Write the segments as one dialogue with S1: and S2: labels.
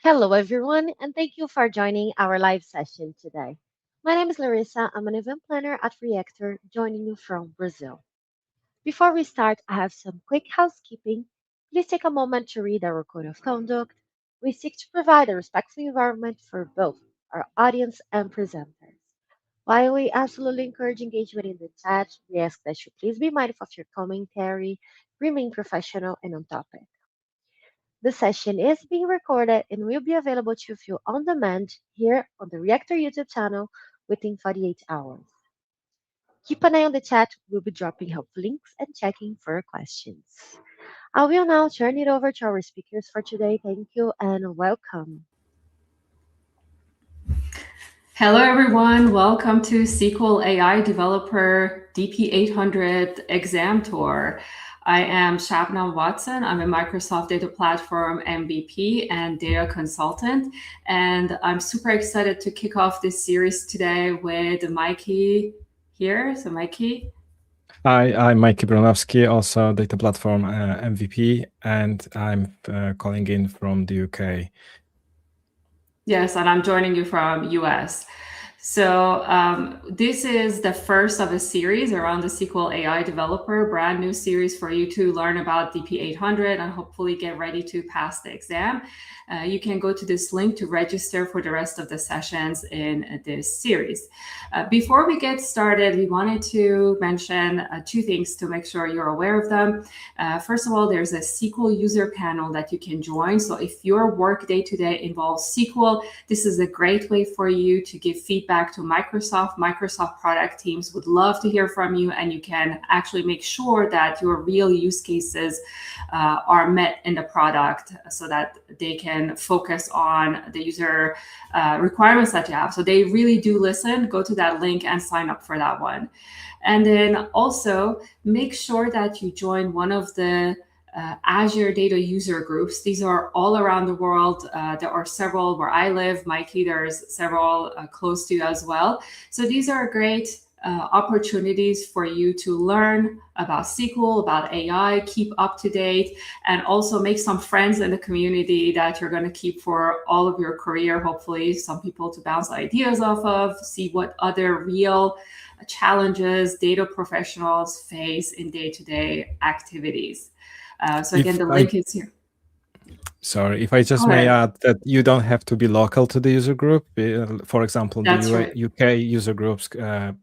S1: Hello, everyone, and thank you for joining our live session today. My name is Larissa. I'm an event planner at Reactor, joining you from Brazil. Before we start, I have some quick housekeeping. Please take a moment to read our code of conduct. We seek to provide a respectful environment for both our audience and presenters. While we absolutely encourage engagement in the chat, we ask that you please be mindful of your commentary, remain professional and on topic. The session is being recorded and will be available to view on demand here on the Reactor YouTube channel within 48 hours. Keep an eye on the chat. We'll be dropping helpful links and checking for questions. I will now turn it over to our speakers for today. Thank you and welcome.
S2: Hello, everyone. Welcome to SQL AI Developer DP-800 Exam Tour. I am Shabnam Watson. I'm a Microsoft Data Platform MVP and data consultant. And I'm super excited to kick off this series today with Mikey here. So Mikey.
S3: Hi, I'm Mikey Bronowski, also Data Platform MVP, and I'm calling in from the UK.
S2: Yes, and I'm joining you from US. So this is the first of a series around the SQL AI developer, brand new series for you to learn about DP-800 and hopefully get ready to pass the exam. You can go to this link to register for the rest of the sessions in this series. Before we get started, we wanted to mention two things to make sure you're aware of them. First of all, there's a SQL user panel that you can join. So if your work day-to-day involves SQL, this is a great way for you to give feedback to Microsoft. Microsoft product teams would love to hear from you, and you can actually make sure that your real use cases are met in the product so that they can focus on the user requirements that you have. So they really do listen. Go to that link and sign up for that one. And then also make sure that you join one of the Azure data user groups. These are all around the world. There are several where I live. Mikey, there's several close to you as well. So these are great opportunities for you to learn about SQL, about AI, keep up to date, and also make some friends in the community that you're going to keep for all of your career, hopefully some people to bounce ideas off of, see what other real challenges data professionals face in day-to-day activities. So again, the link is here.
S3: Sorry, if I just may add that you don't have to be local to the user group. For example, the UK user groups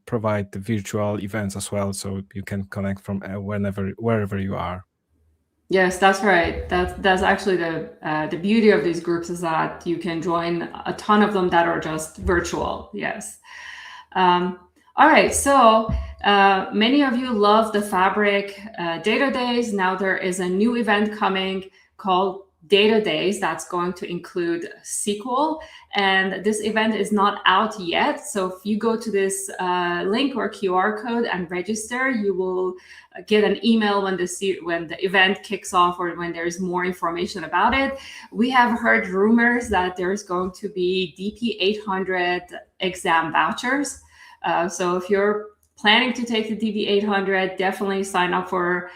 S3: provide the virtual events as well, so you can connect from wherever you are.
S2: Yes, that's right. That's actually the beauty of these groups is that you can join a ton of them that are just virtual. Yes. All right, so many of you love the Fabric Data Days. Now there is a new event coming called Data Days that's going to include SQL, and this event is not out yet. So if you go to this link or QR code and register, you will get an email when the event kicks off or when there's more information about it. We have heard rumors that there's going to be DP-800 exam vouchers. So if you're planning to take the DP-800, definitely sign up for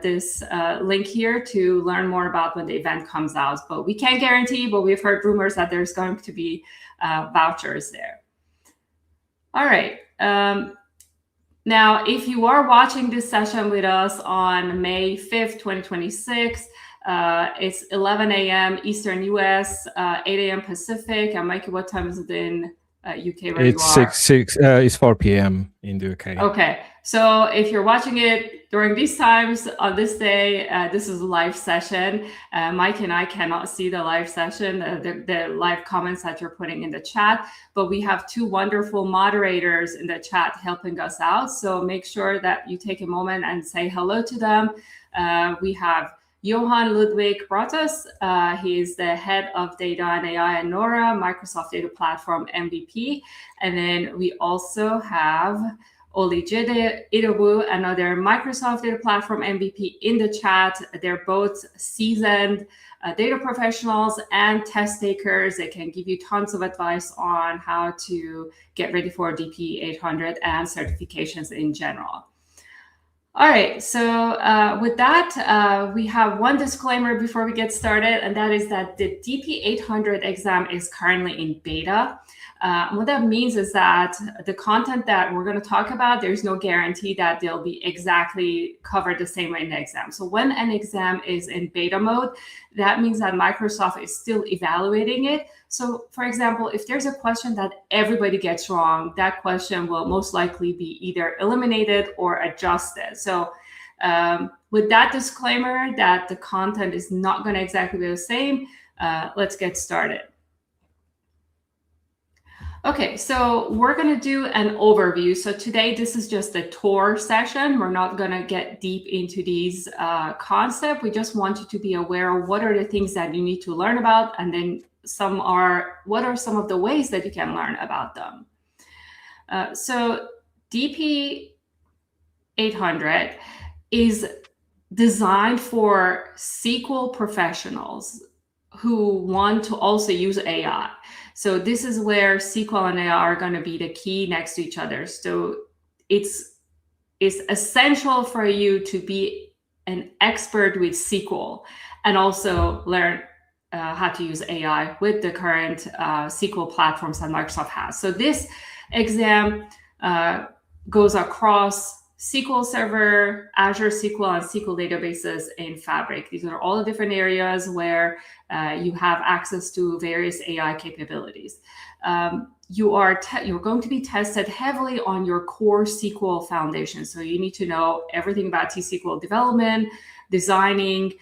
S2: this link here to learn more about when the event comes out. But we can't guarantee, but we've heard rumors that there's going to be vouchers there. All right. Now, if you are watching this session with us on May 5th, 2026, it's 11 a.m. Eastern US, 8 a.m. Pacific. And Mikey, what time is it in UK where
S3: it's
S2: you are?
S3: It's 4 p.m. in the UK.
S2: Okay, so if you're watching it during these times on this day, this is a live session. Mike and I cannot see the live session, the live comments that you're putting in the chat, but we have two wonderful moderators in the chat helping us out. So make sure that you take a moment and say hello to them. We have Johan Ludwig Brotus, he is the head of data and AI at Nora, Microsoft Data Platform MVP. And then we also have Olijide Idowu, another Microsoft Data Platform MVP in the chat. They're both seasoned data professionals and test takers. They can give you tons of advice on how to get ready for DP-800 and certifications in general. All right, so with that, we have one disclaimer before we get started, and that is that the DP-800 exam is currently in beta. What that means is that the content that we're going to talk about, there's no guarantee that they'll be exactly covered the same way in the exam. So when an exam is in beta mode, that means that Microsoft is still evaluating it. So for example, if there's a question that everybody gets wrong, that question will most likely be either eliminated or adjusted. So with that disclaimer that the content is not going to exactly be the same, let's get started. Okay, so we're going to do an overview. So today, this is just a tour session. We're not going to get deep into these concepts. We just want you to be aware of what are the things that you need to learn about, and then what are some of the ways that you can learn about them. So DP-800 is designed for SQL professionals who want to also use AI. So this is where SQL and AI are going to be the key next to each other. So it's essential for you to be an expert with SQL and also learn how to use AI with the current SQL platforms that Microsoft has. So this exam goes across SQL Server, Azure SQL, and SQL databases in Fabric. These are all the different areas where you have access to various AI capabilities. You're going to be tested heavily on your core SQL foundation. So you need to know everything about T SQL development, designing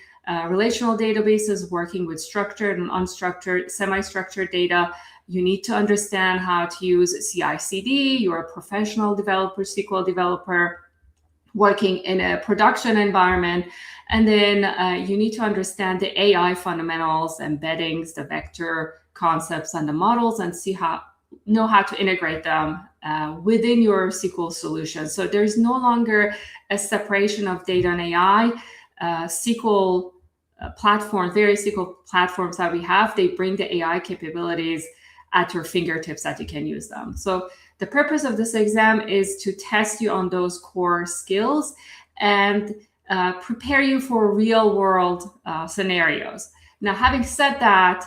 S2: relational databases, working with structured and unstructured, semi-structured data. You need to understand how to use CI/CD. You're a professional developer, SQL developer, working in a production environment. And then you need to understand the AI fundamentals, embeddings, the vector concepts, and the models, and know how to integrate them within your SQL solution. So there's no longer a separation of data and AI. SQL platforms, various SQL platforms that we have, they bring the AI capabilities at your fingertips that you can use them. So the purpose of this exam is to test you on those core skills and prepare you for real world scenarios. Now, having said that,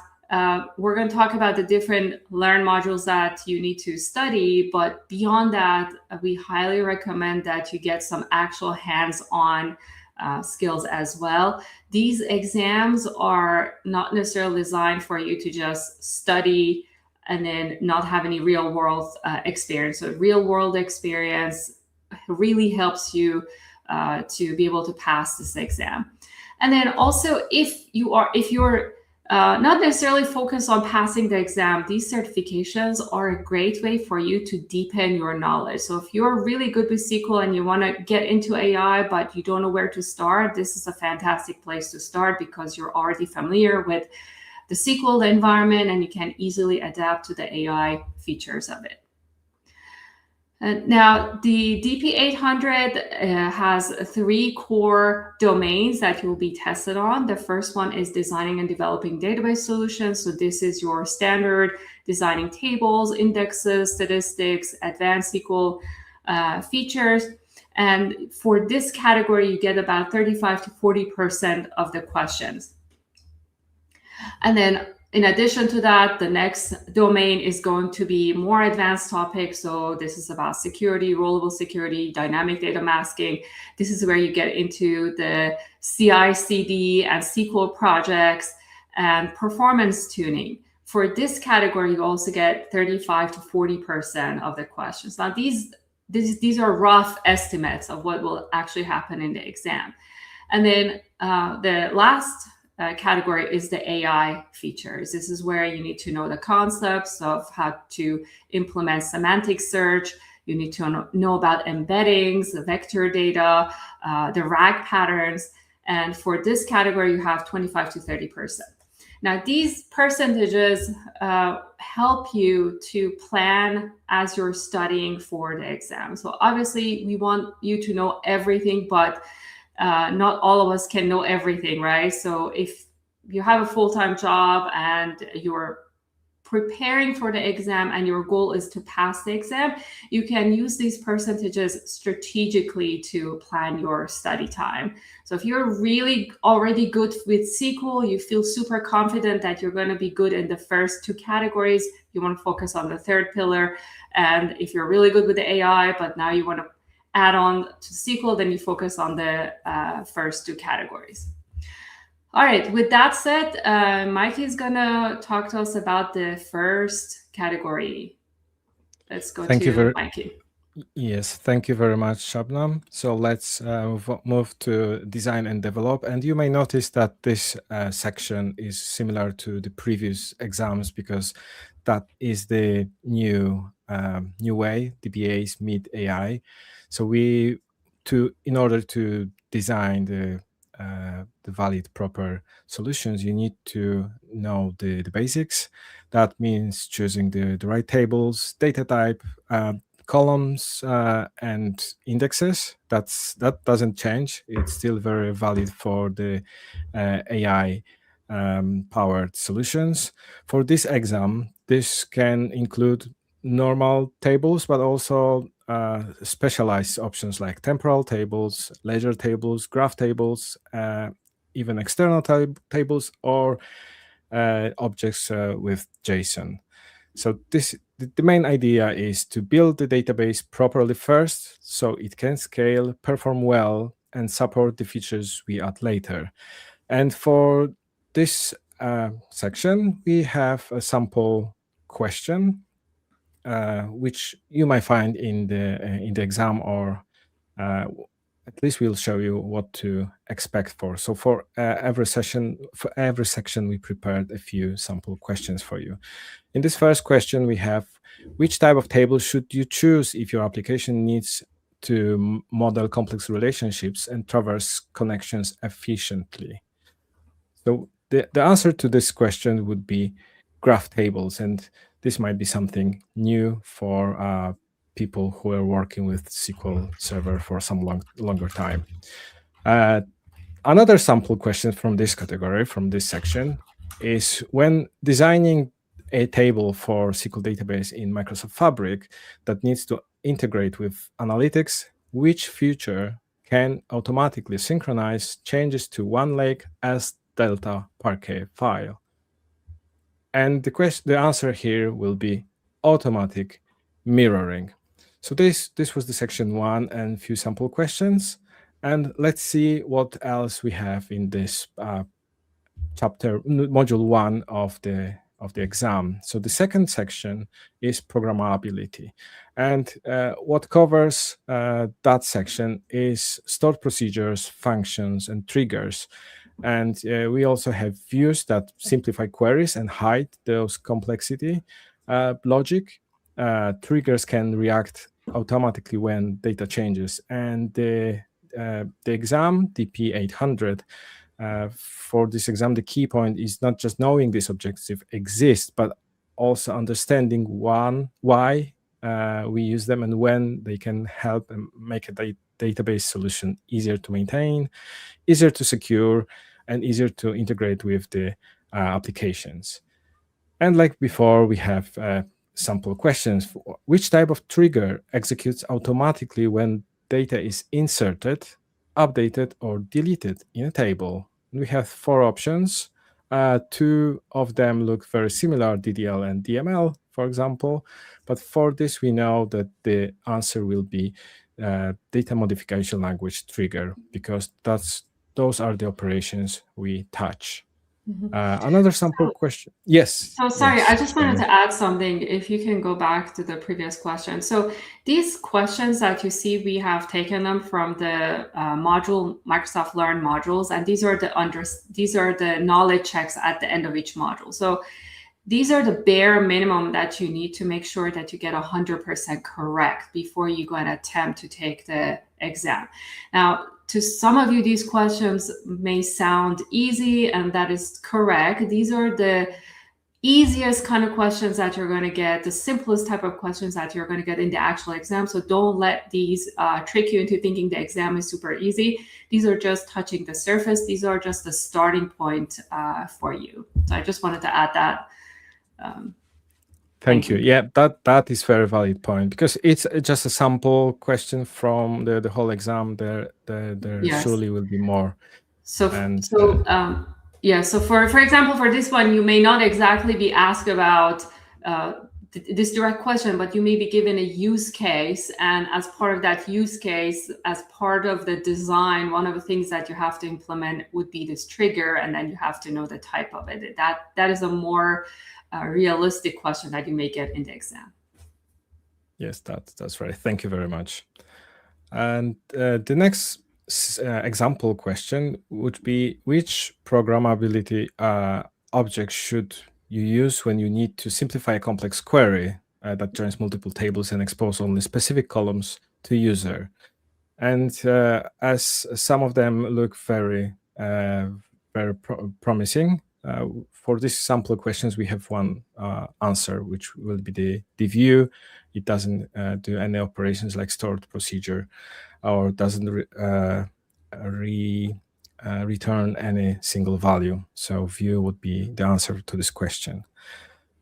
S2: we're going to talk about the different Learn modules that you need to study, but beyond that, we highly recommend that you get some actual hands-on skills as well. These exams are not necessarily designed for you to just study and then not have any real world experience. So real world experience really helps you to be able to pass this exam. And then also, if you're not necessarily focused on passing the exam, these certifications are a great way for you to deepen your knowledge. So if you're really good with SQL and you want to get into AI, but you don't know where to start, this is a fantastic place to start because you're already familiar with the SQL environment and you can easily adapt to the AI features of it. Now, the DP-800 has 3 core domains that you'll be tested on. The first one is designing and developing database solutions. So this is your standard designing tables, indexes, statistics, advanced SQL features. And for this category, you get about 35 to 40% of the questions. And then in addition to that, the next domain is going to be more advanced topics. So this is about security, rollable security, dynamic data masking. This is where you get into the CI/CD and SQL projects and performance tuning. For this category, you also get 35 to 40% of the questions. Now, these are rough estimates of what will actually happen in the exam. And then the last category is the AI features. This is where you need to know the concepts of how to implement semantic search. You need to know about embeddings, the vector data, the RAG patterns. And for this category, you have 25 to 30%. Now, these percentages help you to plan as you're studying for the exam. So obviously, we want you to know everything, but not all of us can know everything, right? So if you have a full-time job and you're preparing for the exam and your goal is to pass the exam, you can use these percentages strategically to plan your study time. So if you're really already good with SQL, you feel super confident that you're going to be good in the first two categories, you want to focus on the third pillar. And if you're really good with the AI, but now you want to add on to SQL, then you focus on the first two categories. All right, with that said, Mikey is going to talk to us about the first category. Let's go to Mikey.
S3: Yes, thank you very much, Shabnam. So let's move to design and develop. And you may notice that this section is similar to the previous exams because that is the new way DBAs meet AI. So in order to design the valid, proper solutions, you need to know the basics. That means choosing the right tables, data type, columns, and indexes. That doesn't change. It's still very valid for the AI powered solutions. For this exam, this can include normal tables, but also specialized options like temporal tables, ledger tables, graph tables, even external tables, or objects with JSON. So the main idea is to build the database properly first, so it can scale, perform well, and support the features we add later. And for this section, we have a sample question, which you might find in the exam, or at least we'll show you what to expect for. So for every section, we prepared a few sample questions for you. In this first question, we have, which type of table should you choose if your application needs to model complex relationships and traverse connections efficiently? So the answer to this question would be graph tables, and this might be something new for people who are working with SQL Server for some longer time. Another sample question from this category, from this section, is when designing a table for SQL database in Microsoft Fabric that needs to integrate with analytics, which feature can automatically synchronize changes to one lake as Delta Parquet file? And the answer here will be automatic mirroring. So this was the section 1 and few sample questions. And let's see what else we have in this chapter, module 1 of the exam. So the second section is programmability. And what covers that section is stored procedures, functions, and triggers. And we also have views that simplify queries and hide those complexity logic. Triggers can react automatically when data changes. And the exam, DP-800, for this exam, the key point is not just knowing this objective exists, but also understanding why we use them and when they can help and make a database solution easier to maintain, easier to secure, and easier to integrate with the applications. And like before, we have sample questions. Which type of trigger executes automatically when data is inserted, updated, or deleted in a table? We have 4 options. 2 of them look very similar, DDL and DML, for example. But for this, we know that the answer will be data modification language trigger, because those are the operations we touch. Another sample question. Yes.
S2: So sorry,
S3: yes.
S2: I just wanted to add something. If you can go back to the previous question. So these questions that you see, we have taken them from the module, Microsoft Learn modules, and these are the knowledge checks at the end of each module. So these are the bare minimum that you need to make sure that you get 100% correct before you go and attempt to take the exam. Now, to some of you, these questions may sound easy, and that is correct. These are the easiest kind of questions that you're going to get, the simplest type of questions that you're going to get in the actual exam. So don't let these trick you into thinking the exam is super easy. These are just touching the surface. These are just the starting point for you. So I just wanted to add that.
S3: Thank you. Yeah, that is very valid point, because it's just a sample question from the whole exam. There
S2: Yes.
S3: surely will be more.
S2: So for example, for this one, you may not exactly be asked about this direct question, but you may be given a use case, and as part of that use case, as part of the design, one of the things that you have to implement would be this trigger, and then you have to know the type of it. That is a more realistic question that you may get in the exam.
S3: Yes, that's right. Thank you very much. And the next example question would be, which programmability object should you use when you need to simplify a complex query that joins multiple tables and expose only specific columns to user? And as some of them look very promising, for these sample questions, we have one answer, which will be the view. It doesn't do any operations like stored procedure, or doesn't return any single value. So view would be the answer to this question.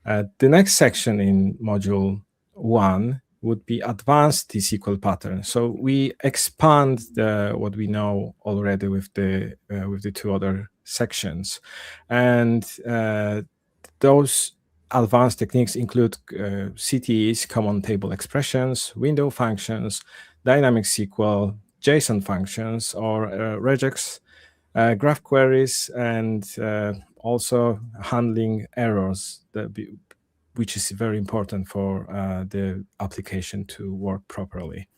S3: The next section in module 1 would be advanced T SQL pattern. So we expand what we know already with the 2 other sections, and those advanced techniques include CTEs, common table expressions, window functions, dynamic SQL, JSON functions, or regex, graph queries, and also handling errors, which is very important for the application to work properly.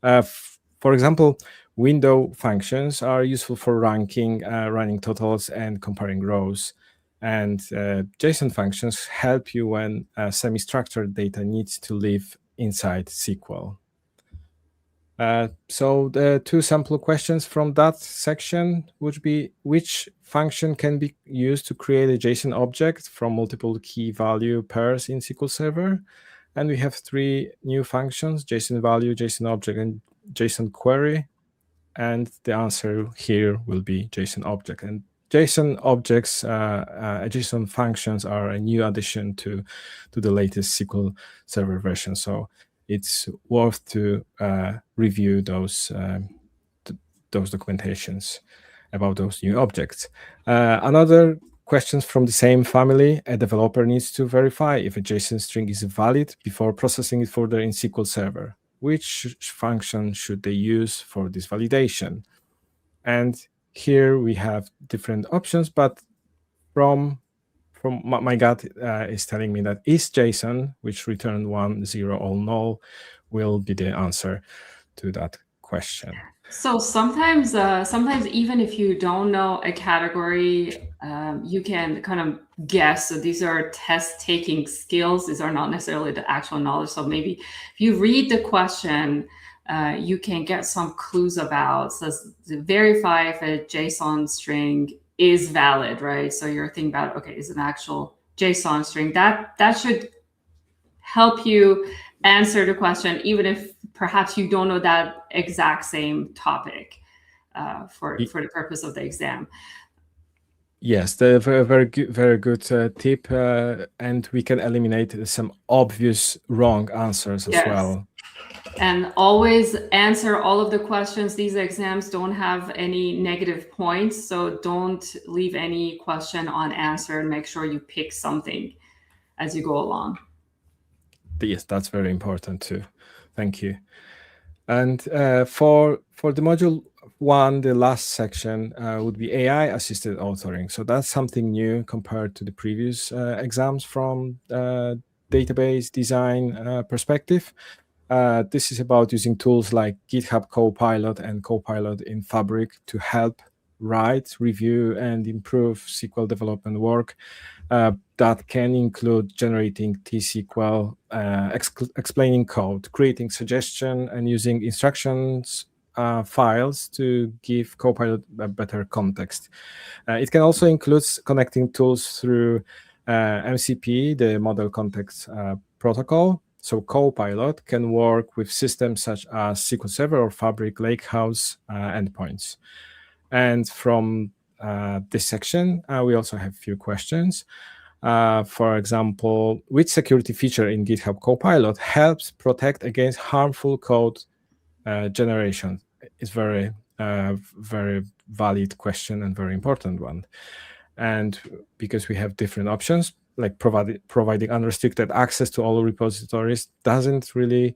S3: For example, window functions are useful for ranking, running totals, and comparing rows. And JSON functions help you when semi-structured data needs to live inside SQL. So the 2 sample questions from that section would be, which function can be used to create a JSON object from multiple key value pairs in SQL Server? And we have 3 new functions: JSON value, JSON object, and JSON query. And the answer here will be JSON object. And JSON objects, JSON functions are a new addition to the latest SQL Server version. So it's worth to review those documentations about those new objects. Another questions from the same family: a developer needs to verify if a JSON string is valid before processing it further in SQL Server. Which function should they use for this validation? And here we have different options, but from my gut is telling me that isJSON, which return 1, 0, all null, will be the answer to that question.
S2: So sometimes even if you don't know a category, you can kind of guess. So these are test-taking skills. These are not necessarily the actual knowledge. So maybe if you read the question, you can get some clues about. So to verify if a JSON string is valid, right? So you're thinking about, okay, is an actual JSON string. That should help you answer the question, even if perhaps you don't know that exact same topic for the purpose of the exam.
S3: Yes, the very good tip, and we can eliminate some obvious wrong answers as well.
S2: And always answer all of the questions. These exams don't have any negative points, so don't leave any question unanswered. Make sure you pick something as you go along.
S3: Yes, that's very important too. Thank you. And for the module 1, the last section would be AI-assisted authoring. So that's something new compared to the previous exams from database design perspective. This is about using tools like GitHub Copilot and Copilot in Fabric to help write, review, and improve SQL development work. That can include generating T SQL, explaining code, creating suggestion, and using instructions files to give Copilot a better context. It can also include connecting tools through MCP, the Model Context Protocol. So Copilot can work with systems such as SQL Server or Fabric Lakehouse endpoints. And from this section, we also have a few questions. For example, which security feature in GitHub Copilot helps protect against harmful code generation? It's very valid question and very important one. And because we have different options, like providing unrestricted access to all repositories doesn't really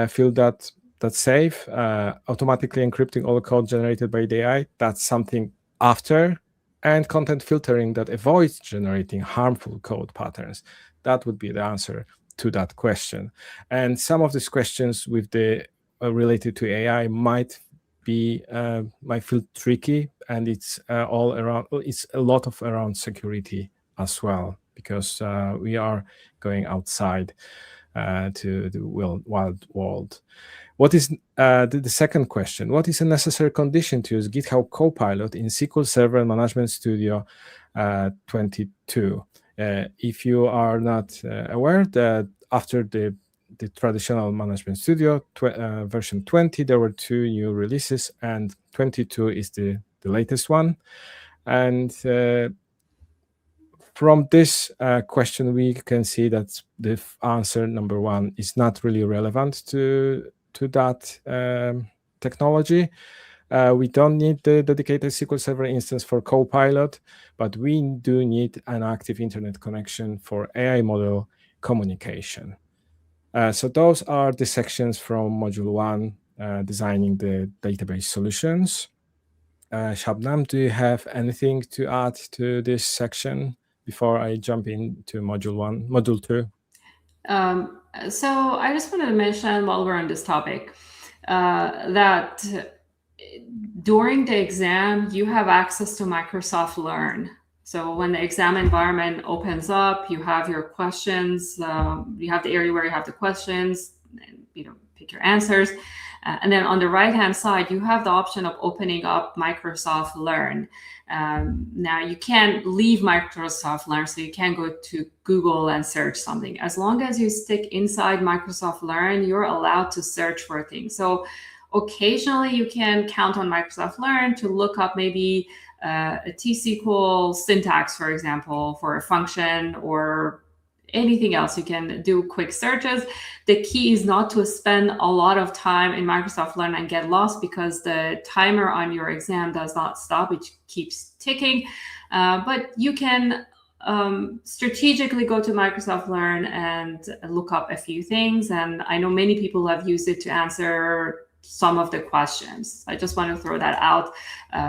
S3: feel that safe. Automatically encrypting all code generated by the AI, that's something after. And content filtering that avoids generating harmful code patterns. That would be the answer to that question. And some of these questions with the related to AI might feel tricky, and it's all around. It's a lot of around security as well, because we are going outside to the wild world. What is the second question? What is a necessary condition to use GitHub Copilot in SQL Server Management Studio 22? If you are not aware, that after the traditional Management Studio version 20, there were 2 new releases, and 22 is the latest one. And from this question, we can see that the answer number 1 is not really relevant to that technology. We don't need the dedicated SQL Server instance for Copilot, but we do need an active internet connection for AI model communication. So those are the sections from Module 1, designing the database solutions. Shabnam, do you have anything to add to this section before I jump into Module 2?
S2: So I just wanted to mention, while we're on this topic, that during the exam, you have access to Microsoft Learn. So when the exam environment opens up, you have your questions, you have the area where you have the questions, and, pick your answers. And then on the right-hand side, you have the option of opening up Microsoft Learn. Now, you can't leave Microsoft Learn, so you can't go to Google and search something. As long as you stick inside Microsoft Learn, you're allowed to search for things. So occasionally, you can count on Microsoft Learn to look up maybe a T SQL syntax, for example, for a function or anything else. You can do quick searches. The key is not to spend a lot of time in Microsoft Learn and get lost, because the timer on your exam does not stop. It keeps ticking. But you can strategically go to Microsoft Learn and look up a few things. And I know many people have used it to answer some of the questions. I just want to throw that out.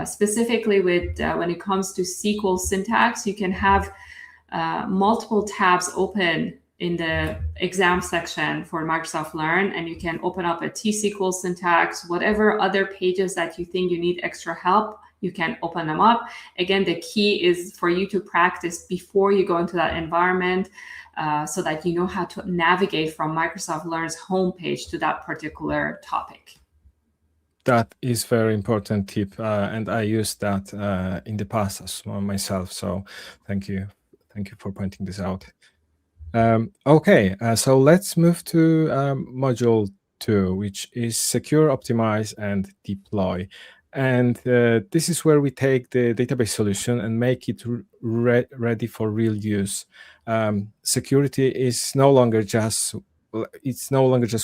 S2: Specifically with when it comes to SQL syntax, you can have multiple tabs open in the exam section for Microsoft Learn, and you can open up a T SQL syntax, whatever other pages that you think you need extra help, you can open them up. Again, the key is for you to practice before you go into that environment, so that you know how to navigate from Microsoft Learn's homepage to that particular topic.
S3: That is very important tip, and I used that in the past as well myself. So thank you for pointing this out. Okay, so let's move to Module 2, which is Secure, Optimize, and Deploy. And this is where we take the database solution and make it ready for real use. Security is no longer just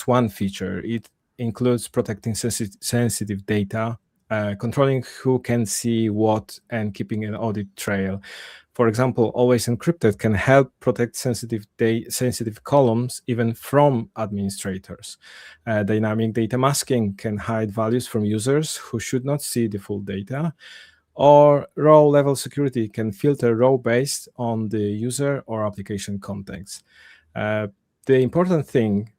S3: one feature. It includes protecting sensitive data, controlling who can see what, and keeping an audit trail. For example, Always Encrypted can help protect sensitive columns even from administrators. Dynamic data masking can hide values from users who should not see the full data. Or row-level security can filter row based on the user or application context. The important thing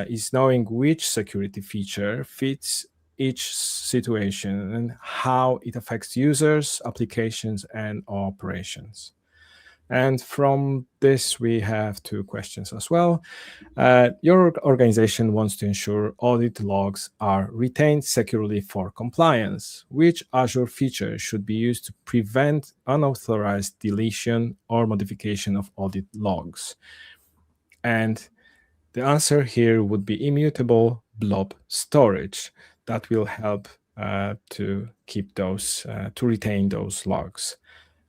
S3: is knowing which security feature fits each situation and how it affects users, applications, and operations. And from this, we have 2 questions as well. Your organization wants to ensure audit logs are retained securely for compliance. Which Azure feature should be used to prevent unauthorized deletion or modification of audit logs? And the answer here would be immutable blob storage. That will help to keep those, to retain those logs.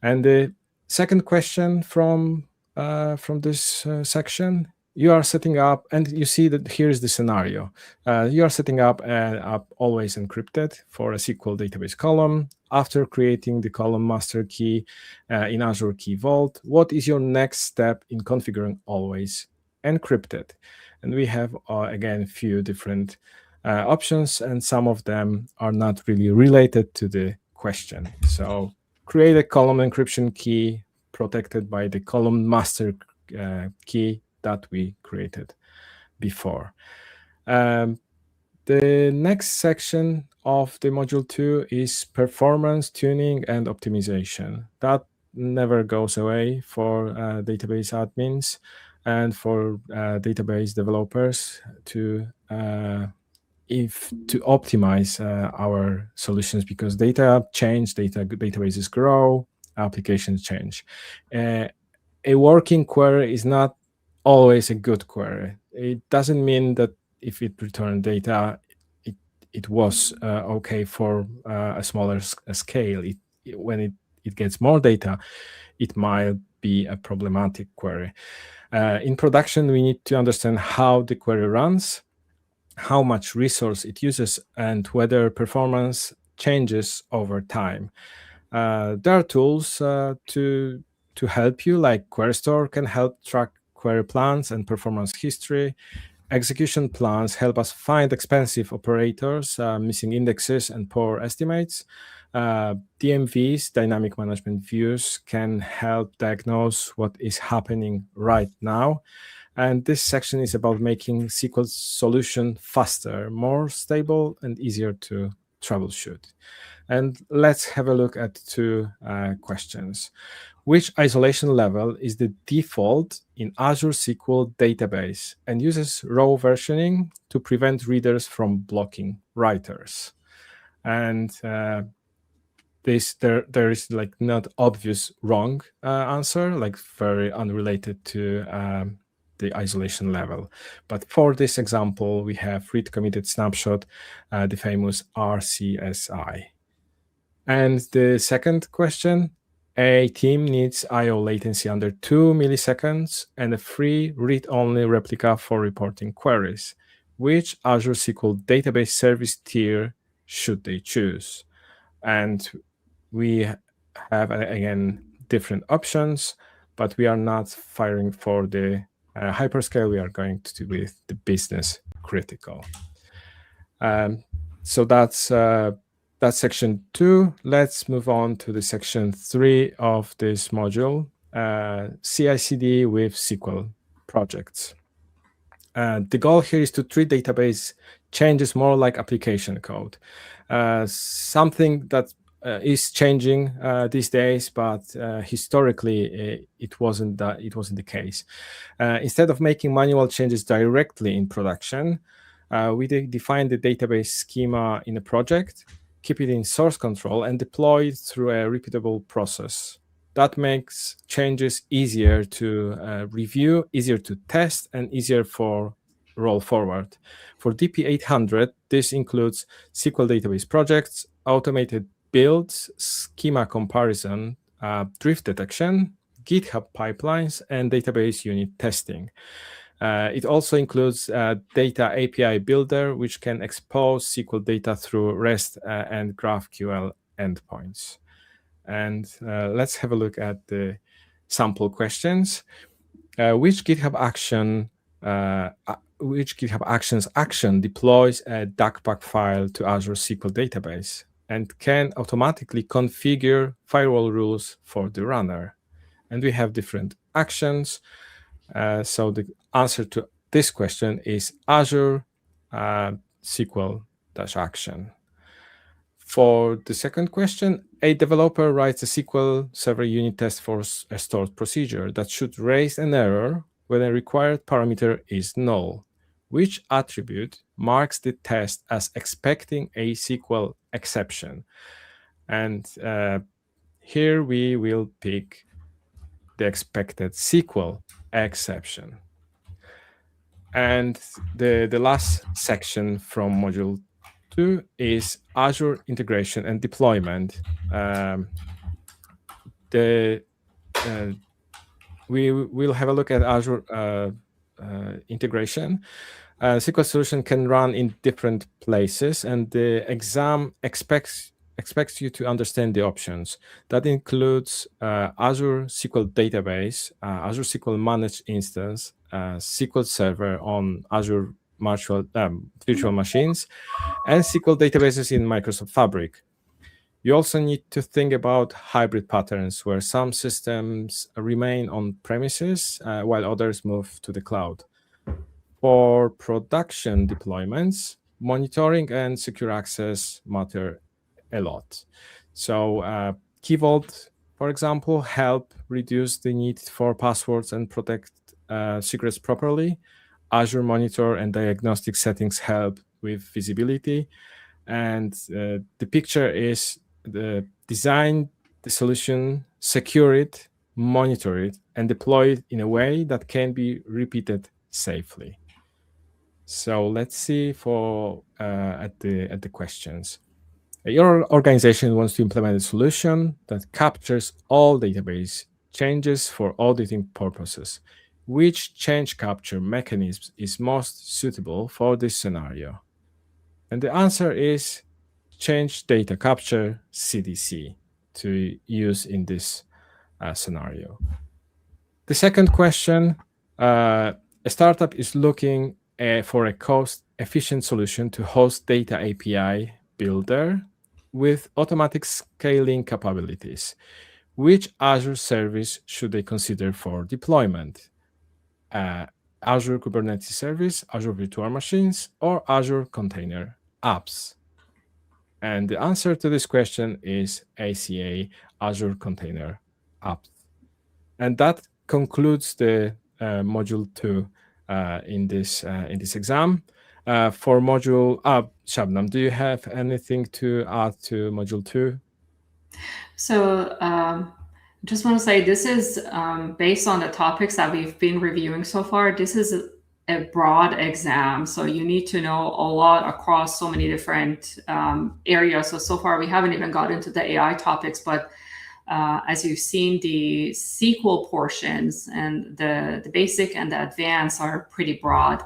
S3: And the second question from from this section. You are setting up, and you see that here's the scenario. You are setting up an app always encrypted for a SQL database column. After creating the column master key in Azure Key Vault, what is your next step in configuring always encrypted? And we have, again, a few different options, and some of them are not really related to the question. So create a column encryption key protected by the column master key that we created before. The next section of the module 2 is performance tuning and optimization. That never goes away for database admins and for database developers to optimize our solutions, because data change, databases grow, applications change. A working query is not always a good query. It doesn't mean that if it returned data, it was okay for a smaller scale. When it gets more data, it might be a problematic query. In production, we need to understand how the query runs, how much resource it uses, and whether performance changes over time. There are tools to help you, like Query Store can help track query plans and performance history. Execution plans help us find expensive operators, missing indexes, and poor estimates. DMVs, dynamic management views, can help diagnose what is happening right now. And this section is about making SQL solution faster, more stable, and easier to troubleshoot. And let's have a look at two questions. Which isolation level is the default in Azure SQL database and uses row versioning to prevent readers from blocking writers? And there is like not obvious wrong answer, like very unrelated to the isolation level. But for this example, we have read committed snapshot, the famous RCSI. And the second question, a team needs I/O latency under 2 milliseconds and a free read-only replica for reporting queries. Which Azure SQL database service tier should they choose? And we have, again, different options, but we are not firing for the hyperscale. We are going to do with the business critical. So that's section 2. Let's move on to the section 3 of this module, CI/CD with SQL projects. The goal here is to treat database changes more like application code, something that is changing these days, but historically it wasn't the case. Instead of making manual changes directly in production, we define the database schema in a project, keep it in source control, and deploy it through a repeatable process. That makes changes easier to review, easier to test, and easier for roll forward. For DP-800, this includes SQL database projects, automated builds, schema comparison, drift detection, GitHub pipelines, and database unit testing. It also includes Data API Builder, which can expose SQL data through REST and GraphQL endpoints. And let's have a look at the sample questions. Which GitHub Actions action deploys a DACPAC file to Azure SQL database and can automatically configure firewall rules for the runner? And we have different actions. So the answer to this question is Azure SQL-action. For the second question, a developer writes a SQL Server unit test for a stored procedure that should raise an error when a required parameter is null. Which attribute marks the test as expecting a SQL exception? And here we will pick the expected SQL exception. And the last section from module 2 is Azure integration and deployment. we will have a look at Azure integration. SQL solution can run in different places, and the exam expects you to understand the options. That includes Azure SQL Database, Azure SQL Managed Instance, SQL Server on Azure virtual machines, and SQL databases in Microsoft Fabric. You also need to think about hybrid patterns where some systems remain on premises while others move to the cloud. For production deployments, monitoring and secure access matter a lot. So Key Vault, for example, help reduce the need for passwords and protect secrets properly. Azure Monitor and diagnostic settings help with visibility. And the picture is design the solution, secure it, monitor it, and deploy it in a way that can be repeated safely. So let's see at the questions. Your organization wants to implement a solution that captures all database changes for auditing purposes. Which change capture mechanism is most suitable for this scenario? And the answer is change data capture, CDC, to use in this scenario. The second question, a startup is looking for a cost-efficient solution to host data API builder with automatic scaling capabilities. Which Azure service should they consider for deployment? Azure Kubernetes Service, Azure Virtual Machines, or Azure Container Apps? And the answer to this question is ACA, Azure Container Apps. And that concludes the module 2 in this exam. For module, Shabnam, do you have anything to add to module 2?
S2: So just want to say this is based on the topics that we've been reviewing so far. This is a broad exam, so you need to know a lot across so many different areas. So far we haven't even got into the AI topics, but as you've seen, the SQL portions and the basic and the advanced are pretty broad.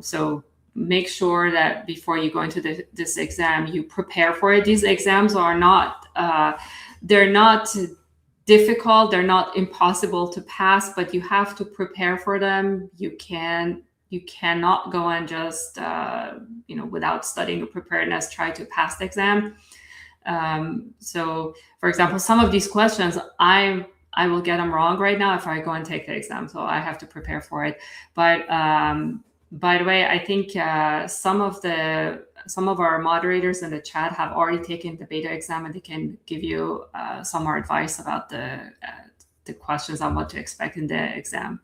S2: So make sure that before you go into this exam, you prepare for it. These exams are not, they're not difficult, they're not impossible to pass, but you have to prepare for them. You cannot go and just, without studying or preparedness, try to pass the exam. So for example, some of these questions, I will get them wrong right now if I go and take the exam, so I have to prepare for it. But by the way, I think some of our moderators in the chat have already taken the beta exam, and they can give you some more advice about the questions on what to expect in the exam.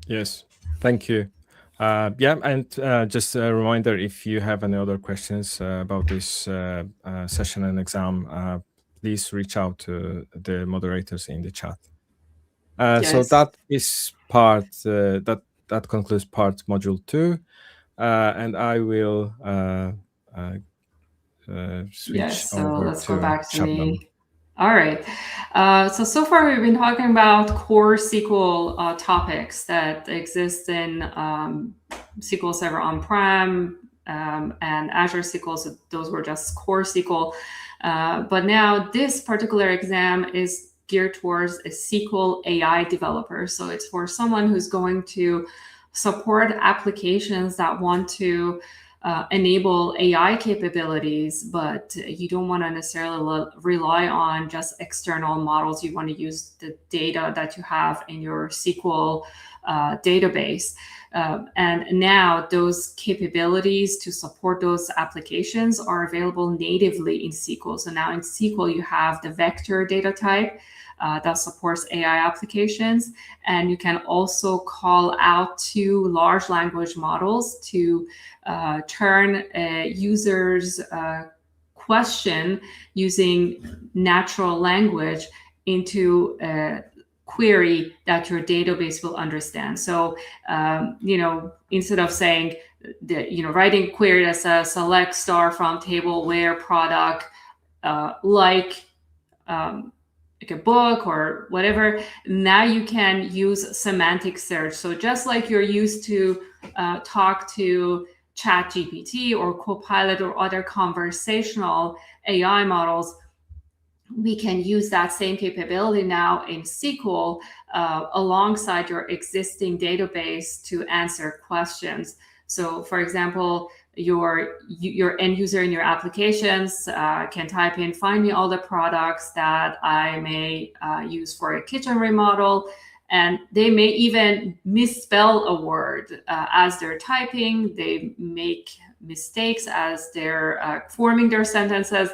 S3: Yes, thank you. And just a reminder, if you have any other questions about this session and exam, please reach out to the moderators in the chat.
S2: Yes.
S3: So that is part that concludes part module 2, and I will switch over
S2: let's
S3: to
S2: go back to
S3: Shabnam.
S2: me. All right. So far we've been talking about core SQL topics that exist in SQL Server on-prem and Azure SQL. So those were just core SQL. But now this particular exam is geared towards a SQL AI developer. So it's for someone who's going to support applications that want to enable AI capabilities, but you don't want to necessarily rely on just external models. You want to use the data that you have in your SQL database. And now those capabilities to support those applications are available natively in SQL. So now in SQL, you have the vector data type that supports AI applications. And you can also call out to large language models to turn a user's question using natural language into a query that your database will understand. So, instead of saying, writing query that says select star from table where product like a book or whatever, now you can use semantic search. So just like you're used to talk to ChatGPT or Copilot or other conversational AI models, we can use that same capability now in SQL alongside your existing database to answer questions. So for example, your end user in your applications can type in, find me all the products that I may use for a kitchen remodel. And they may even misspell a word as they're typing. They make mistakes as they're forming their sentences.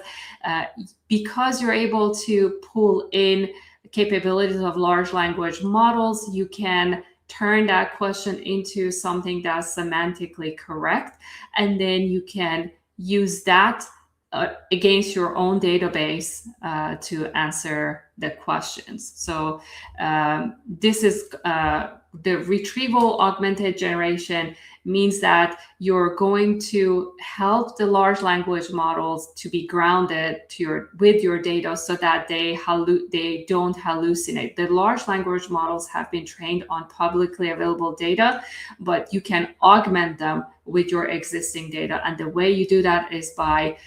S2: Because you're able to pull in capabilities of large language models, you can turn that question into something that's semantically correct. And then you can use that against your own database to answer the questions. So this is the retrieval augmented generation means that you're going to help the large language models to be grounded to with your data so that they don't hallucinate. The large language models have been trained on publicly available data, but you can augment them with your existing data. And the way you do that is by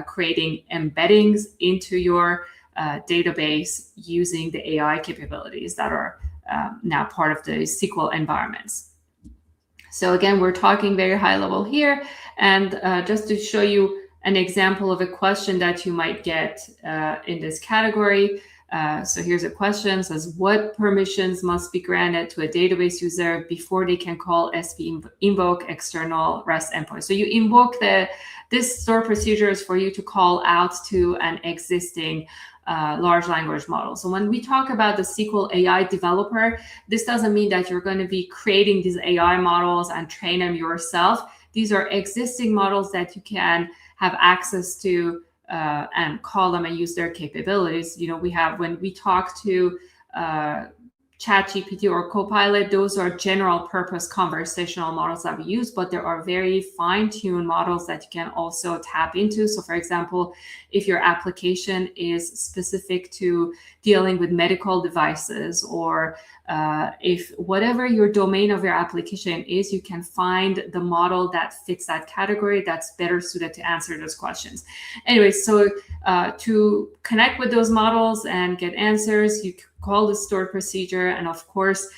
S2: creating embeddings into your database using the AI capabilities that are now part of the SQL environments. So again, we're talking very high level here. And just to show you an example of a question that you might get in this category. So here's a question, it says, what permissions must be granted to a database user before they can call invoke external REST endpoint? So you invoke this store procedures for you to call out to an existing large language model. So when we talk about the SQL AI developer, this doesn't mean that you're going to be creating these AI models and train them yourself. These are existing models that you can have access to and call them and use their capabilities. You know, when we talk to ChatGPT or Copilot, those are general purpose conversational models that we use, but there are very fine-tuned models that you can also tap into. So for example, if your application is specific to dealing with medical devices, or if whatever your domain of your application is, you can find the model that fits that category that's better suited to answer those questions. Anyway, so to connect with those models and get answers, you call the stored procedure. And of course,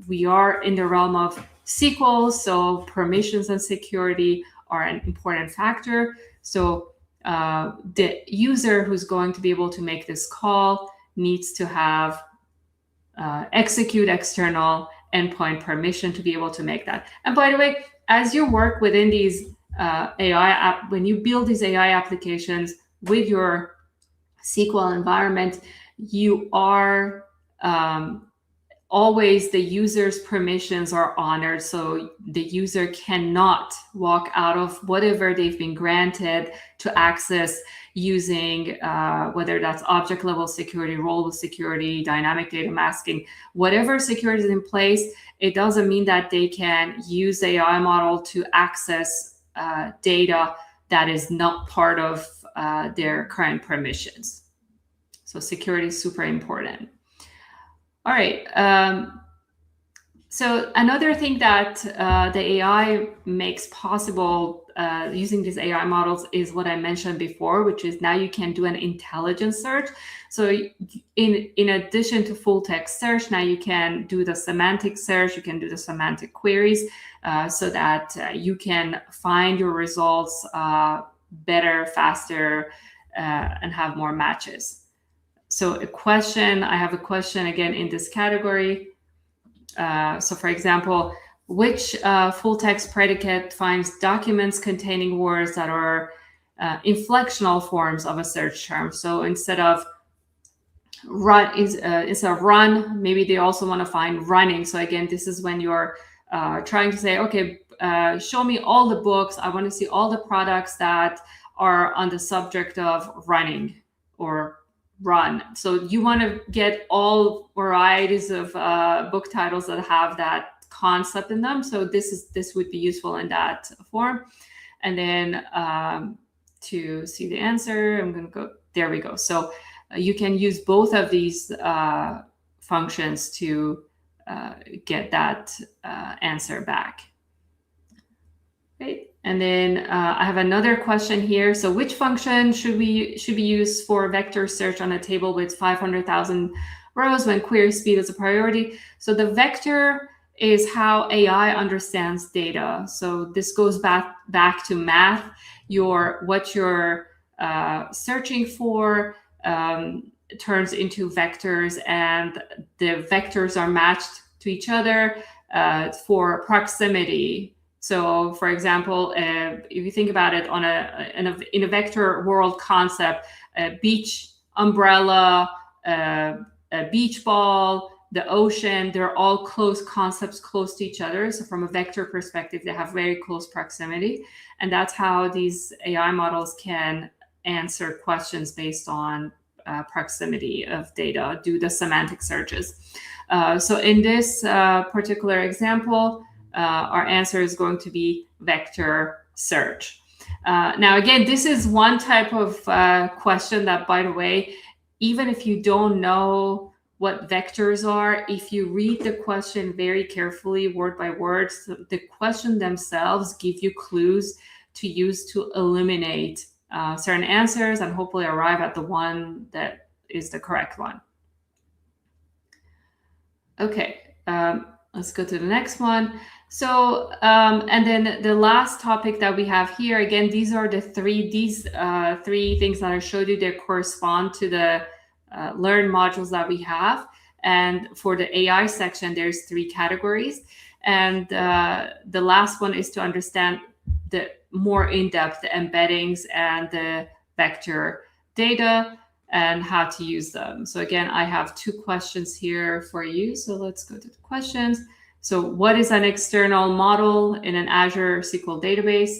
S2: we are in the realm of SQL, so permissions and security are an important factor. So the user who's going to be able to make this call needs to have execute external endpoint permission to be able to make that. And by the way, as you work within these when you build these AI applications with your SQL environment, you are always the user's permissions are honored. So the user cannot walk out of whatever they've been granted to access using whether that's object level security, role security, dynamic data masking, whatever security is in place. It doesn't mean that they can use AI model to access data that is not part of their current permissions. So security is super important. All right. So another thing that the AI makes possible using these AI models is what I mentioned before, which is now you can do an intelligence search. So in addition to full text search, now you can do the semantic search, you can do the semantic queries so that you can find your results better, faster, and have more matches. So I have a question again in this category. So for example, which full text predicate finds documents containing words that are inflectional forms of a search term? So instead of run, instead of run, maybe they also want to find running. So again, this is when you're trying to say, okay, show me all the books. I want to see all the products that are on the subject of running or run. So you want to get all varieties of book titles that have that concept in them. So this would be useful in that form. And then to see the answer, I'm going to go, there we go. So you can use both of these functions to get that answer back. Right. And then I have another question here. So which function should be used for vector search on a table with 500,000 rows when query speed is a priority? So the vector is how AI understands data. So this goes back to math. What you're searching for turns into vectors, and the vectors are matched to each other for proximity. So, for example, if you think about it in a vector world concept, a beach umbrella, a beach ball, the ocean, they're all close concepts, close to each other. So from a vector perspective, they have very close proximity. And that's how these AI models can answer questions based on proximity of data, do the semantic searches. So in this particular example, our answer is going to be vector search. Now, again, this is one type of question that, by the way, even if you don't know what vectors are, if you read the question very carefully, word by word, the question themselves give you clues to use to eliminate certain answers and hopefully arrive at the one that is the correct one. Okay, let's go to the next one. So, and then the last topic that we have here, again, these are the three things that I showed you that correspond to the Learn modules that we have. And for the AI section, there's 3 categories. And the last one is to understand the more in-depth, the embeddings and the vector data and how to use them. So again, I have 2 questions here for you. So let's go to the questions. So what is an external model in an Azure SQL database?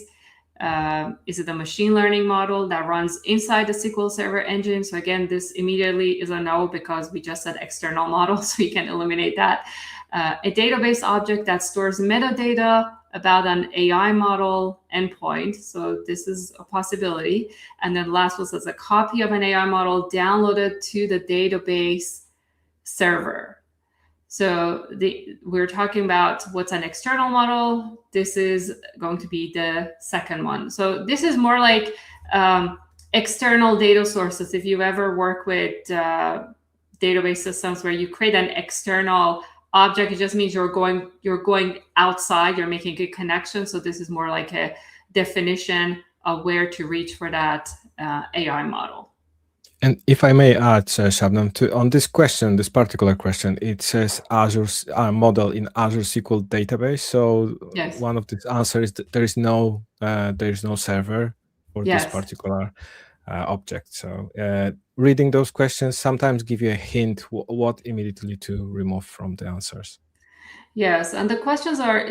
S2: Is it a machine learning model that runs inside the SQL Server engine? So again, this immediately is a no because we just said external model, so you can eliminate that. A database object that stores metadata about an AI model endpoint. So this is a possibility. And then last was as a copy of an AI model downloaded to the database server. So we're talking about what's an external model. This is going to be the second one. So this is more like external data sources. If you ever work with database systems where you create an external object, it just means you're going outside, you're making a connection. So this is more like a definition of where to reach for that AI model.
S3: And if I may add, Shabnam, on this question, this particular question, it says Azure model in Azure SQL database. So yes, one of the answers is that there is no server for this particular object. So reading those questions sometimes give you a hint what immediately to remove from the answers.
S2: Yes, and the questions are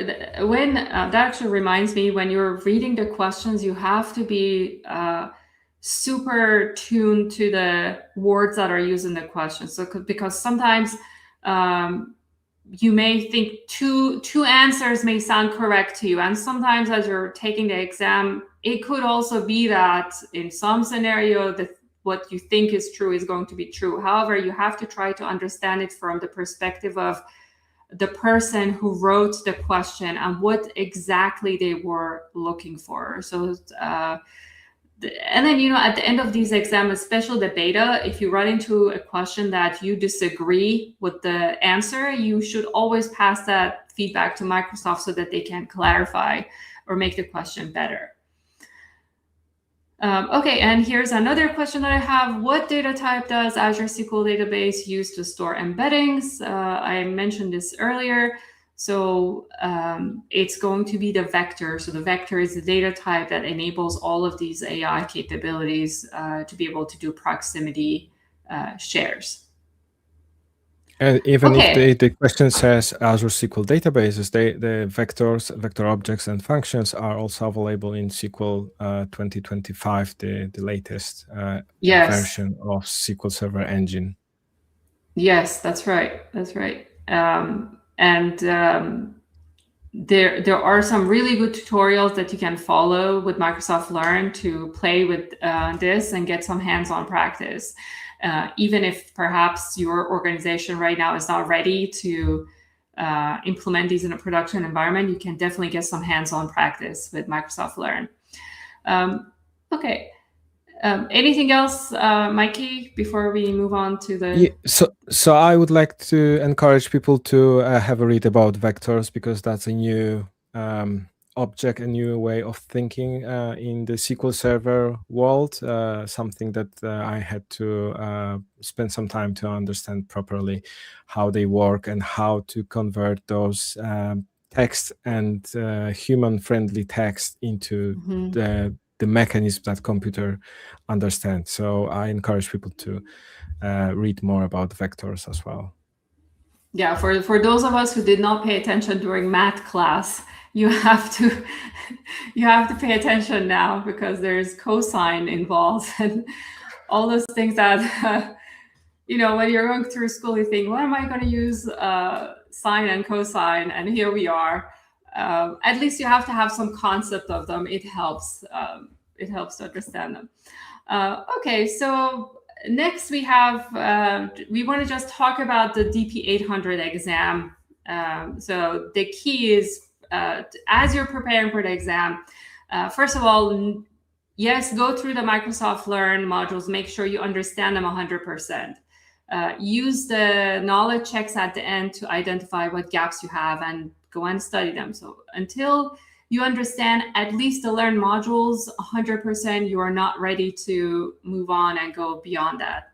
S2: when that actually reminds me, when you're reading the questions, you have to be super tuned to the words that are used in the question. So because sometimes you may think two answers may sound correct to you, and sometimes as you're taking the exam, it could also be that in some scenario that what you think is true is going to be true. However, you have to try to understand it from the perspective of the person who wrote the question and what exactly they were looking for. So and then, at the end of these exams, especially the beta, if you run into a question that you disagree with the answer, you should always pass that feedback to Microsoft so that they can clarify or make the question better. Okay, and here's another question that I have. What data type does Azure SQL database use to store embeddings? I mentioned this earlier. So it's going to be the vector. So the vector is the data type that enables all of these AI capabilities to be able to do proximity shares.
S3: And even if the question says Azure SQL databases, the vectors, vector objects, and functions are also available in SQL 2025, the latest version of SQL Server engine.
S2: Yes, that's right. That's right. There are some really good tutorials that you can follow with Microsoft Learn to play with this and get some hands-on practice. Even if perhaps your organization right now is not ready to implement these in a production environment, you can definitely get some hands-on practice with Microsoft Learn. Okay. Anything else, Mikey, before we move on to the...
S3: So I would like to encourage people to have a read about vectors, because that's a new object, a new way of thinking in the SQL Server world, something that I had to spend some time to understand properly how they work and how to convert those text and human-friendly text into the mechanism that computer understands. So I encourage people to read more about vectors as well.
S2: Yeah, for those of us who did not pay attention during math class, you have to pay attention now, because there's cosine involved and all those things that when you're going through school, you think, what am I going to use sine and cosine? And here we are. At least you have to have some concept of them. It helps. It helps to understand them. Okay, so next we have, we want to just talk about the DP-800 exam. So the key is, as you're preparing for the exam, first of all, yes, go through the Microsoft Learn modules. Make sure you understand them 100%. Use the knowledge checks at the end to identify what gaps you have and go and study them. So until you understand at least the Learn modules 100%, you are not ready to move on and go beyond that.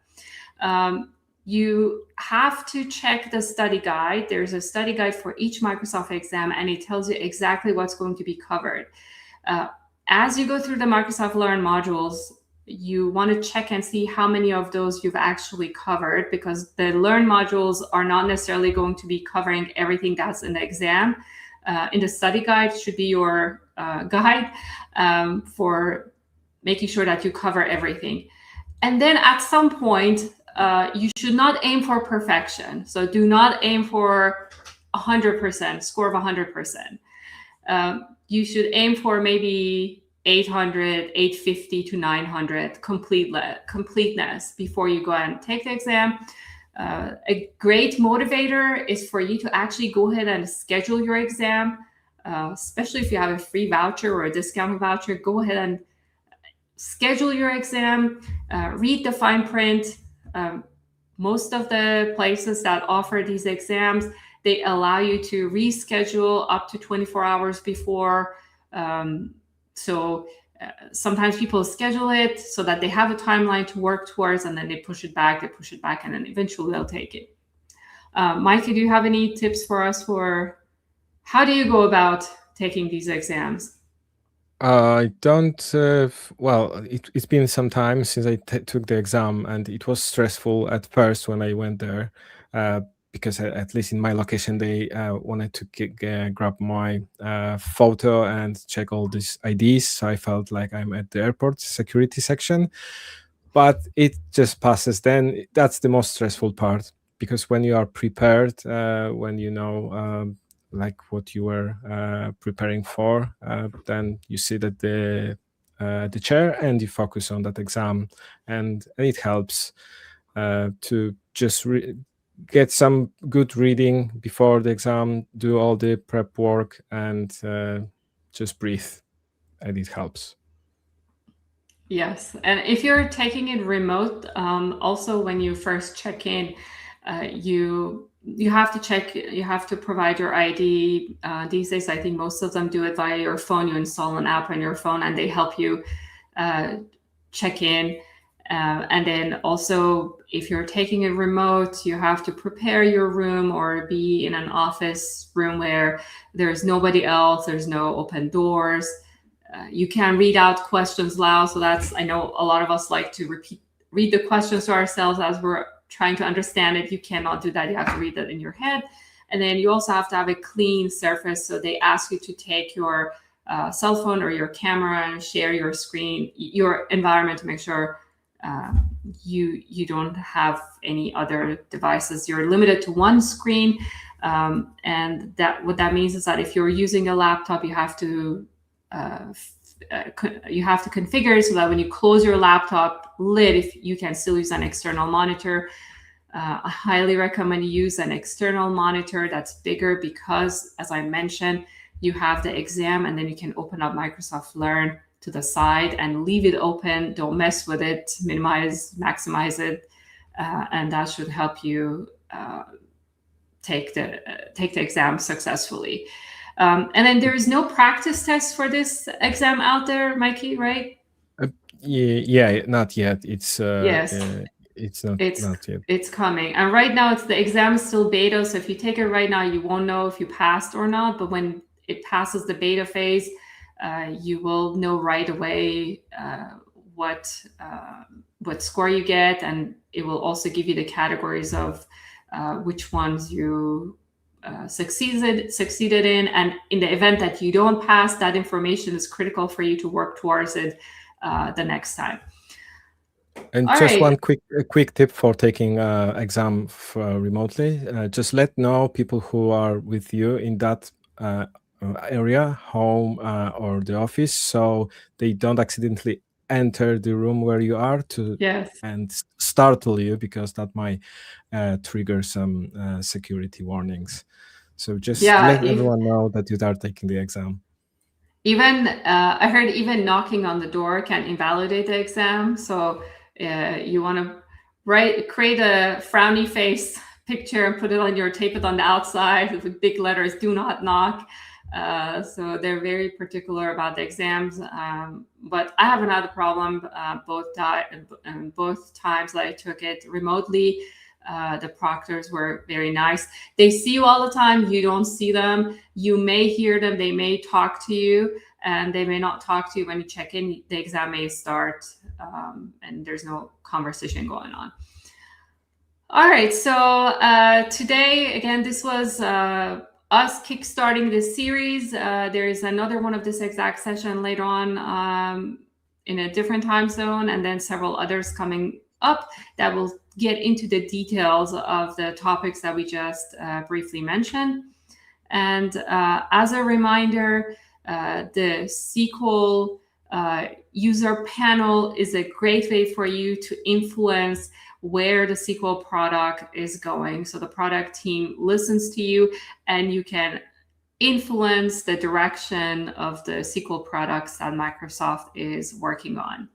S2: You have to check the study guide. There's a study guide for each Microsoft exam, and it tells you exactly what's going to be covered. As you go through the Microsoft Learn modules, you want to check and see how many of those you've actually covered, because the Learn modules are not necessarily going to be covering everything that's in the exam. In the study guide should be your guide for making sure that you cover everything. And then at some point, you should not aim for perfection. So do not aim for 100%, score of 100%. You should aim for maybe 800, 850 to 900 completeness before you go and take the exam. A great motivator is for you to actually go ahead and schedule your exam, especially if you have a free voucher or a discount voucher. Go ahead and schedule your exam, read the fine print. Most of the places that offer these exams, they allow you to reschedule up to 24 hours before. Sometimes people schedule it so that they have a timeline to work towards, and then they push it back, and then eventually they'll take it. Mikey, do you have any tips for us for how do you go about taking these exams?
S3: I don't, well, it's been some time since I took the exam, and it was stressful at first when I went there, because at least in my location, they wanted to grab my photo and check all these IDs. So I felt like I'm at the airport security section, but it just passes. Then that's the most stressful part, because when you are prepared, when you know like what you were preparing for, then you sit at the chair and you focus on that exam, and it helps to just get some good reading before the exam, do all the prep work, and just breathe, and it helps.
S2: Yes, and if you're taking it remote, also when you first check in, you have to check, you have to provide your ID. These days, I think most of them do it via your phone. You install an app on your phone and they help you check in. And then also, if you're taking it remote, you have to prepare your room or be in an office room where there's nobody else, there's no open doors. You can read out questions loud. So that's, I know a lot of us like to read the questions to ourselves as we're trying to understand it. You cannot do that. You have to read that in your head. And then you also have to have a clean surface. So they ask you to take your cell phone or your camera and share your screen, your environment, to make sure you don't have any other devices. You're limited to one screen. And what that means is that if you're using a laptop, you have to configure it so that when you close your laptop, lit, if you can still use an external monitor, I highly recommend you use an external monitor that's bigger because, as I mentioned, you have the exam and then you can open up Microsoft Learn to the side and leave it open. Don't mess with it, minimize, maximize it, and that should help you take the exam successfully. And then there is no practice test for this exam out there, Mikey, right?
S3: Yeah, not yet. It's
S2: yes.
S3: It's not yet.
S2: It's coming. And right now the exam is still beta. So if you take it right now, you won't know if you passed or not. But when it passes the beta phase, you will know right away what score you get. And it will also give you the categories of which ones you succeeded in. And in the event that you don't pass, that information is critical for you to work towards it the next time.
S3: And all just right. One quick tip for taking exam remotely. Just let know people who are with you in that area, home or the office, so they don't accidentally enter the room where you are and startle you, because that might trigger some security warnings. So just let everyone know that you are taking the exam.
S2: Even I heard even knocking on the door can invalidate the exam. So you want to create a frowny face picture and put it on tape it on the outside with big letters, "Do not knock." So they're very particular about the exams. But I haven't had a problem both times that I took it remotely. The proctors were very nice. They see you all the time. You don't see them. You may hear them. They may talk to you, and they may not talk to you when you check in. The exam may start, and there's no conversation going on. All right. So today, again, this was us kickstarting this series. There is another one of this exact session later on in a different time zone, and then several others coming up that will get into the details of the topics that we just briefly mentioned. And as a reminder, the SQL user panel is a great way for you to influence where the SQL product is going. So the product team listens to you, and you can influence the direction of the SQL products that Microsoft is working on.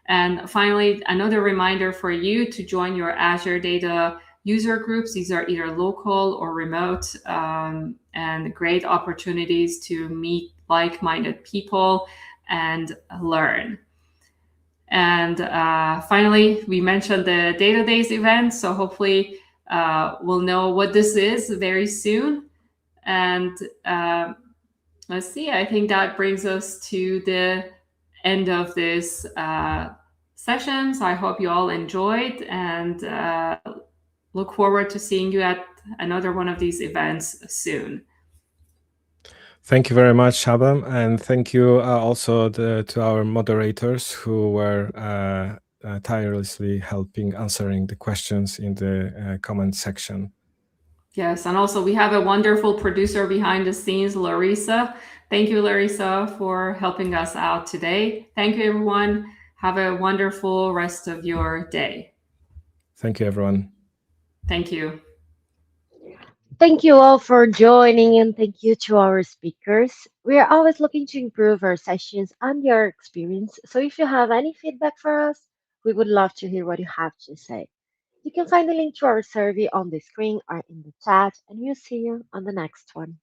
S2: And finally, another reminder for you to join your Azure Data user groups. These are either local or remote, and great opportunities to meet like-minded people and learn. And finally, we mentioned the Data Days event. So hopefully we'll know what this is very soon. And let's see, I think that brings us to the end of this session. So I hope you all enjoyed, and look forward to seeing you at another one of these events soon.
S3: Thank you very much, Shabam, and thank you also to our moderators who were tirelessly helping answering the questions in the comment section.
S2: Yes, and also we have a wonderful producer behind the scenes, Larissa. Thank you, Larissa, for helping us out today. Thank you, everyone. Have a wonderful rest of your day.
S3: Thank you, everyone.
S2: Thank you.
S1: Thank you all for joining, and thank you to our speakers. We are always looking to improve our sessions and your experience. So if you have any feedback for us, we would love to hear what you have to say. You can find the link to our survey on the screen or in the chat, and we'll see you on the next one.